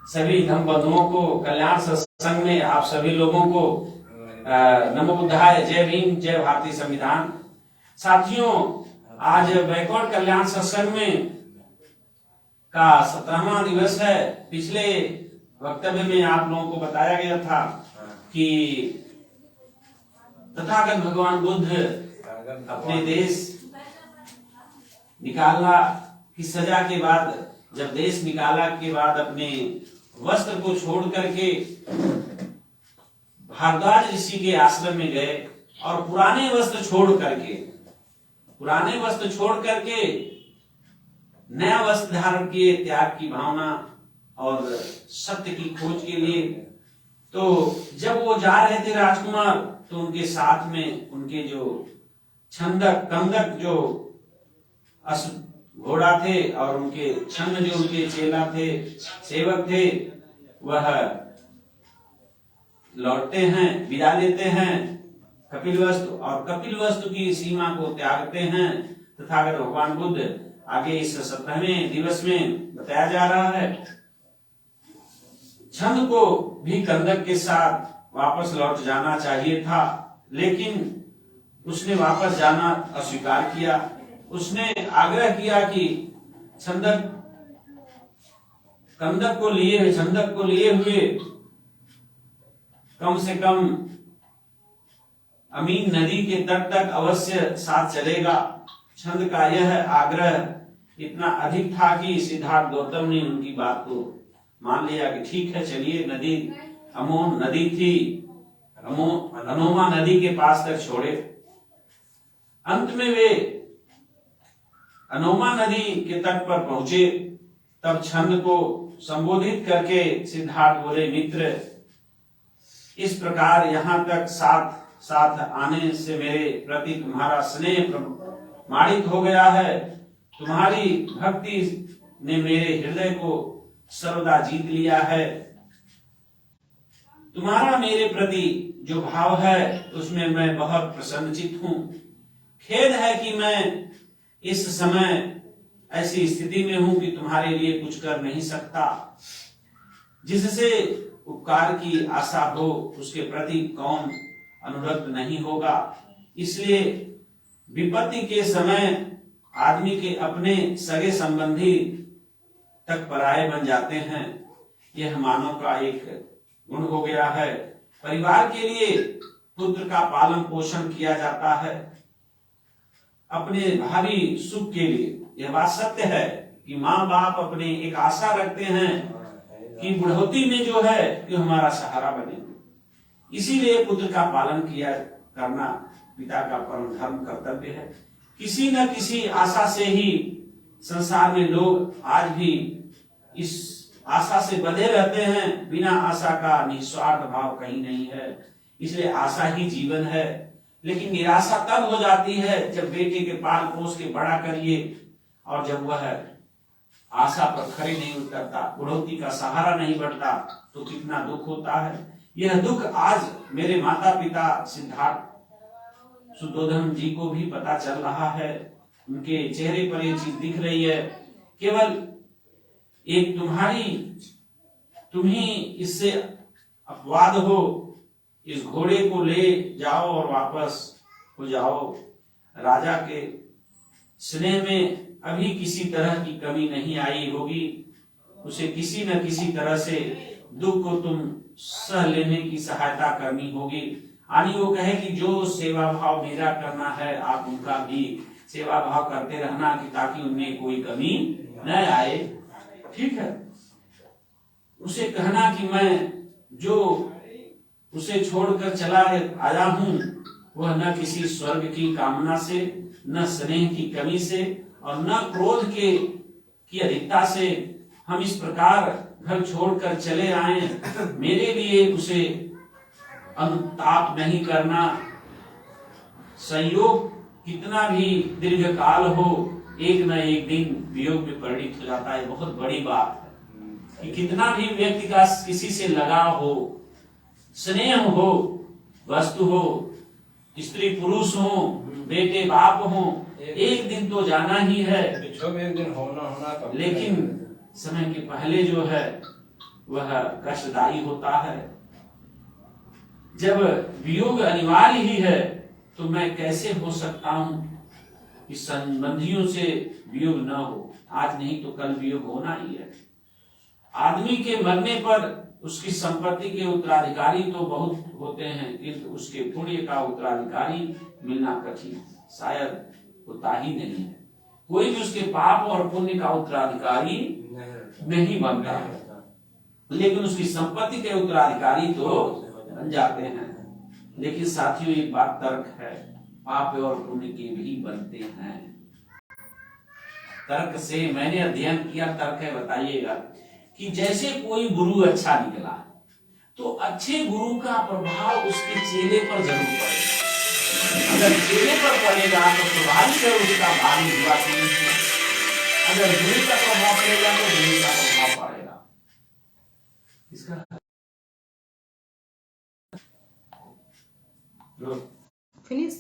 सभी धर्म बंधुओं को कल्याण सत्संग में आप सभी लोगों को नमो बुद्धाय, जय भीम, जय भारतीय संविधान। साथियों, आज बैकवर्ड कल्याण सत्संग में का 17वां दिवस है। पिछले वक्तव्य में आप लोगों को बताया गया था कि तथागत भगवान बुद्ध अपने देश निकाला की सजा के बाद, जब देश निकाला के बाद अपने वस्त्र को छोड़ करके भारद्वाज ऋषि के आश्रम में गए और पुराने वस्त्र छोड़ करके नया वस्त्र धारण किए, त्याग की भावना और सत्य की खोज के लिए। तो जब वो जा रहे थे राजकुमार, तो उनके साथ में उनके जो कंदक जो घोड़ा थे और उनके छंद जो उनके चेला थे, सेवक थे, वह लौटते हैं, विदा लेते हैं कपिलवस्तु, और कपिलवस्तु की सीमा को त्यागते हैं। तथागत भगवान बुद्ध आगे इस 17वें दिवस में बताया जा रहा है। छंद को भी कंदक के साथ वापस लौट जाना चाहिए था, लेकिन उसने वापस जाना अस्वीकार किया। उसने आग्रह किया कि कंदक को लिए हुए कम से कम अमीन नदी के तट तक अवश्य साथ चलेगा। छंद का यह आग्रह इतना अधिक था कि सिद्धार्थ गौतम ने उनकी बात को मान लिया कि ठीक है, चलिए। नदी अमोन नदी थी, अनोमा नदी के पास तक छोड़े। अंत में वे अनोमा नदी के तट पर पहुंचे। तब छंद को संबोधित करके सिद्धार्थ बोले, मित्र, इस प्रकार यहाँ तक साथ आने से मेरे प्रति तुम्हारा स्नेह प्रमाणित हो गया है। तुम्हारी भक्ति ने मेरे हृदय को सर्वदा जीत लिया है। तुम्हारा मेरे प्रति जो भाव है उसमें मैं बहुत प्रसन्नचित्त हूँ। खेद है कि मैं इस समय ऐसी स्थिति में हूं कि तुम्हारे लिए कुछ कर नहीं सकता। जिससे उपकार की आशा हो उसके प्रति कौन अनुरक्त नहीं होगा। इसलिए विपत्ति के समय आदमी के अपने सगे संबंधी तक पराये बन जाते हैं। यह मानव का एक गुण हो गया है। परिवार के लिए पुत्र का पालन पोषण किया जाता है, अपने भावी सुख के लिए। यह बात सत्य है कि माँ बाप अपने एक आशा रखते हैं कि बुढ़ौती में जो है कि हमारा सहारा बने। इसीलिए पुत्र का पालन करना पिता का परम धर्म कर्तव्य है। किसी न किसी आशा से ही संसार में लोग आज भी इस आशा से बंधे रहते हैं। बिना आशा का निस्वार्थ भाव कहीं नहीं है। इसलिए आशा ही जीवन है। लेकिन निराशा तब हो जाती है जब बेटे के पाल पोस के बड़ा करिए और जब वह आशा पर खड़े नहीं उतरता, बुढ़ौती का सहारा नहीं बढ़ता, तो कितना दुख होता है। यह दुख आज मेरे माता पिता सिद्धार्थ शुद्धोधन जी को भी पता चल रहा है। उनके चेहरे पर यह चीज दिख रही है। केवल एक तुम ही इससे अपवाद हो। इस घोड़े को ले जाओ और वापस हो जाओ। राजा के स्नेह में अभी किसी तरह की कमी नहीं आई होगी। उसे किसी न किसी तरह से दुख को तुम सह लेने की सहायता करनी होगी। यानी वो कहे कि जो सेवा भाव मेरा करना है, आप उनका भी सेवा भाव करते रहना, कि ताकि उनमें कोई कमी न आए। ठीक है। उसे कहना कि मैं जो उसे छोड़कर चला आया हूं, वह न किसी स्वर्ग की कामना से, न स्नेह की कमी से और न क्रोध की अधिकता से हम इस प्रकार घर छोड़कर चले आए। मेरे लिए उसे अनुताप नहीं करना। संयोग कितना भी दीर्घ काल हो, एक न एक दिन वियोग में परिणित हो जाता है। बहुत बड़ी बात है कि कितना भी व्यक्ति का किसी से लगाव हो, स्नेह हो, वस्तु हो, स्त्री पुरुष हो, बेटे बाप हो, एक दिन तो जाना ही है। एक दिन होना लेकिन समय के पहले जो है वह कष्टदायी होता है। जब वियोग अनिवार्य ही है तो मैं कैसे हो सकता हूं कि संबंधियों से वियोग न हो। आज नहीं तो कल वियोग होना ही है। आदमी के मरने पर उसकी संपत्ति के उत्तराधिकारी तो बहुत होते हैं, किंतु उसके पुण्य का उत्तराधिकारी मिलना कठिन, शायद होता ही नहीं है। कोई भी उसके पाप और पुण्य का उत्तराधिकारी नहीं बनता है, लेकिन उसकी संपत्ति के उत्तराधिकारी तो बन जाते हैं। लेकिन साथियों, एक बात तर्क है, पाप और पुण्य के भी बनते हैं। तर्क से मैंने अध्ययन किया, तर्क है, बताइएगा कि जैसे कोई गुरु अच्छा निकला तो अच्छे गुरु का प्रभाव उसके चेले पर जरूर पड़ेगा। अगर चेले पर पड़ेगा तो स्वाभाविक है उसका भावी हुआ। अगर गुरु का प्रभाव पड़ेगा तो गुरु का प्रभाव पड़ेगा। इसका फिनिश